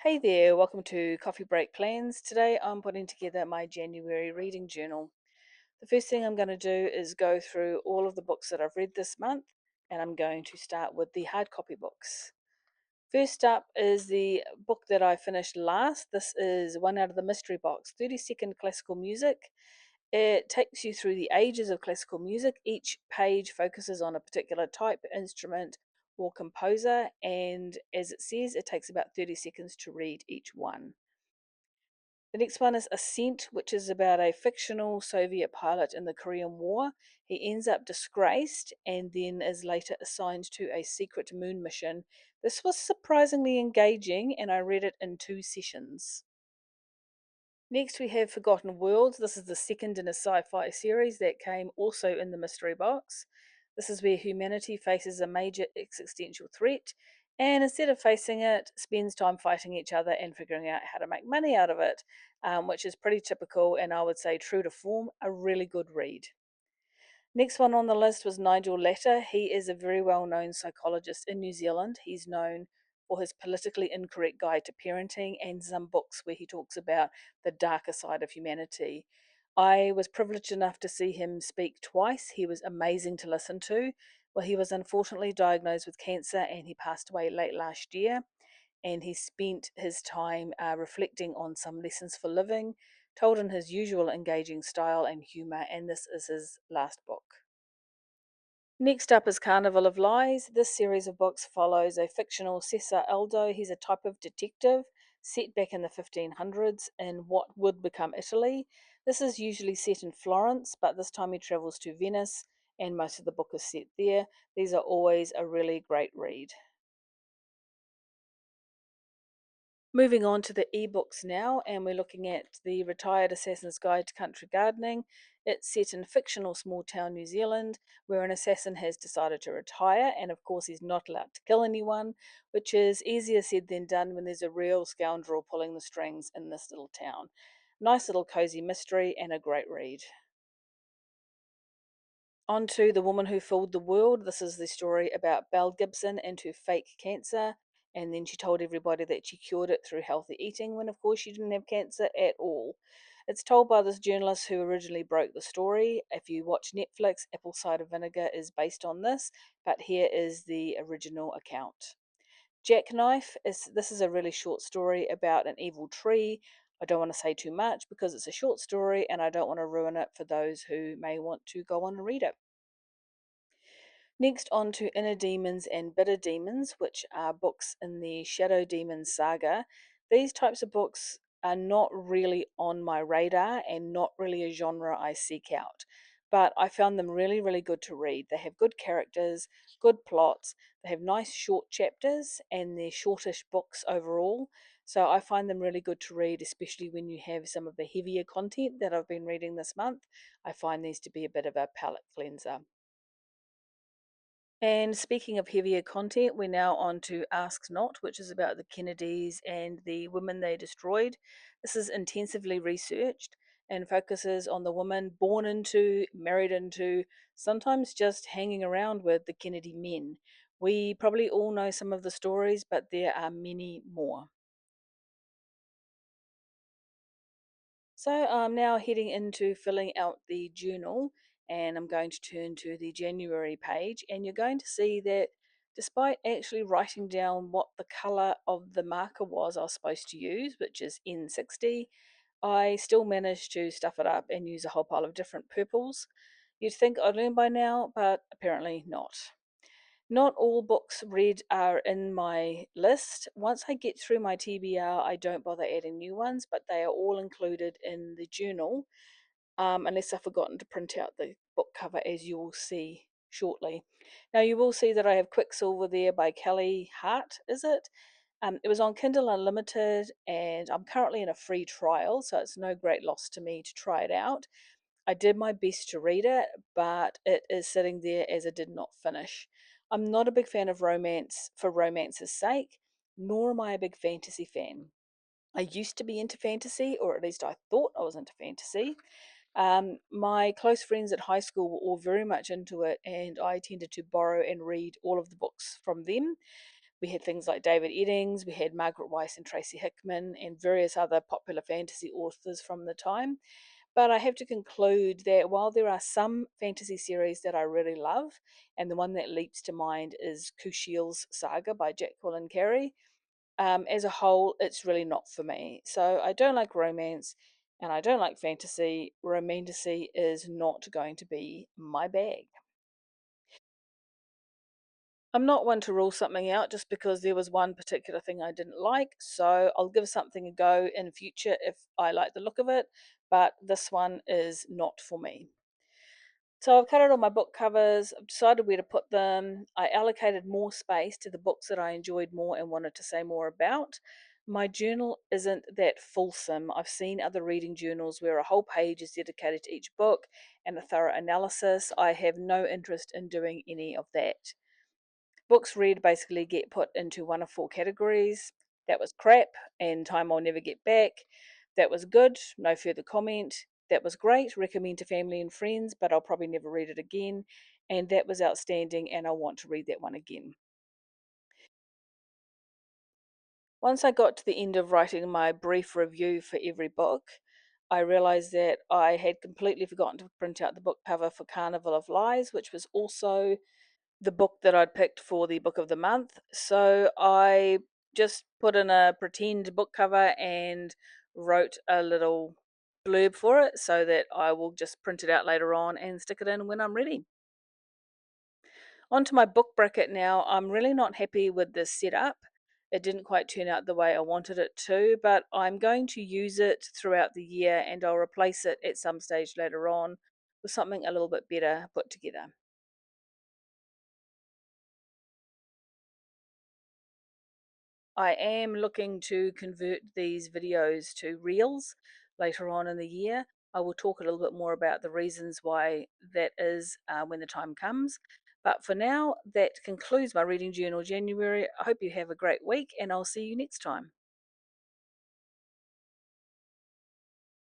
Hey there, welcome to Coffee Break Plans. Today I'm putting together my January reading journal. The first thing I'm going to do is go through all of the books that I've read this month, and I'm going to start with the hard copy books. First up is the book that I finished last. This is one out of the mystery box, 30-second classical music. It takes you through the ages of classical music. Each page focuses on a particular type, instrument, or composer, and as it says, it takes about 30 seconds to read each one. The next one is Ascent, which is about a fictional Soviet pilot in the Korean War. He ends up disgraced and then is later assigned to a secret moon mission. This was surprisingly engaging, and I read it in 2 sessions. Next, we have Forgotten Worlds. This is the second in a sci fi series that came also in the mystery box. This is where humanity faces a major existential threat, and instead of facing it, spends time fighting each other and figuring out how to make money out of it, which is pretty typical and I would say true to form, a really good read. Next one on the list was Nigel Latter. He is a very well known psychologist in New Zealand. He's known for his politically incorrect guide to parenting and some books where he talks about the darker side of humanity. I was privileged enough to see him speak twice. He was amazing to listen to. Well, he was unfortunately diagnosed with cancer and he passed away late last year. And he spent his time reflecting on some lessons for living, told in his usual engaging style and humour, and this is his last book. Next up is Carnival of Lies. This series of books follows a fictional Cesar Aldo. He's a type of detective set back in the 1500s in what would become Italy. This is usually set in Florence, but this time he travels to Venice, and most of the book is set there. These are always a really great read. Moving on to the ebooks now, and we're looking at The Retired Assassin's Guide to Country Gardening. It's set in fictional small town New Zealand, where an assassin has decided to retire, and of course, he's not allowed to kill anyone, which is easier said than done when there's a real scoundrel pulling the strings in this little town. Nice little cozy mystery and a great read. On to The Woman Who Fooled the World. This is the story about Belle Gibson and her fake cancer. And then she told everybody that she cured it through healthy eating when, of course, she didn't have cancer at all. It's told by this journalist who originally broke the story. If you watch Netflix, Apple Cider Vinegar is based on this, but here is the original account. Jackknife is this is a really short story about an evil tree. I don't want to say too much because it's a short story and I don't want to ruin it for those who may want to go on and read it. Next, on to Inner Demons and Bitter Demons, which are books in the Shadow Demons saga. These types of books are not really on my radar and not really a genre I seek out. But I found them really, really good to read. They have good characters, good plots, they have nice short chapters, and they're shortish books overall. So I find them really good to read, especially when you have some of the heavier content that I've been reading this month. I find these to be a bit of a palate cleanser. And speaking of heavier content, we're now on to Asks Not, which is about the Kennedys and the women they destroyed. This is intensively researched and focuses on the woman born into, married into, sometimes just hanging around with the Kennedy men. We probably all know some of the stories, but there are many more. So I'm now heading into filling out the journal and I'm going to turn to the January page and you're going to see that despite actually writing down what the colour of the marker was I was supposed to use, which is N60, I still managed to stuff it up and use a whole pile of different purples. You'd think I'd learn by now, but apparently not. Not all books read are in my list. Once I get through my TBR, I don't bother adding new ones, but they are all included in the journal, unless I've forgotten to print out the book cover, as you will see shortly. Now, you will see that I have Quicksilver there by Kelly Hart, is it? It was on Kindle Unlimited, and I'm currently in a free trial, so it's no great loss to me to try it out. I did my best to read it, but it is sitting there as I did not finish. I'm not a big fan of romance for romance's sake, nor am I a big fantasy fan. I used to be into fantasy, or at least I thought I was into fantasy. My close friends at high school were all very much into it, and I tended to borrow and read all of the books from them. We had things like David Eddings, we had Margaret Weiss and Tracy Hickman, and various other popular fantasy authors from the time. But I have to conclude that while there are some fantasy series that I really love, and the one that leaps to mind is Kushiel's Saga by Jack Quillen Carey, as a whole, it's really not for me. So I don't like romance and I don't like fantasy. Romantasy is not going to be my bag. I'm not one to rule something out just because there was one particular thing I didn't like. So I'll give something a go in future if I like the look of it. But this one is not for me. So I've cut out all my book covers, I've decided where to put them. I allocated more space to the books that I enjoyed more and wanted to say more about. My journal isn't that fulsome. I've seen other reading journals where a whole page is dedicated to each book and a thorough analysis. I have no interest in doing any of that. Books read basically get put into one of four categories. That was crap and time I'll never get back. That was good, no further comment. That was great, recommend to family and friends, but I'll probably never read it again. And that was outstanding, and I want to read that one again. Once I got to the end of writing my brief review for every book, I realized that I had completely forgotten to print out the book cover for Carnival of Lies, which was also the book that I'd picked for the book of the month. So I just put in a pretend book cover and wrote a little blurb for it so that I will just print it out later on and stick it in when I'm ready. Onto my book bracket now. I'm really not happy with this setup. It didn't quite turn out the way I wanted it to, but I'm going to use it throughout the year and I'll replace it at some stage later on with something a little bit better put together. I am looking to convert these videos to reels later on in the year. I will talk a little bit more about the reasons why that is when the time comes. But for now, that concludes my Reading Journal January. I hope you have a great week and I'll see you next time.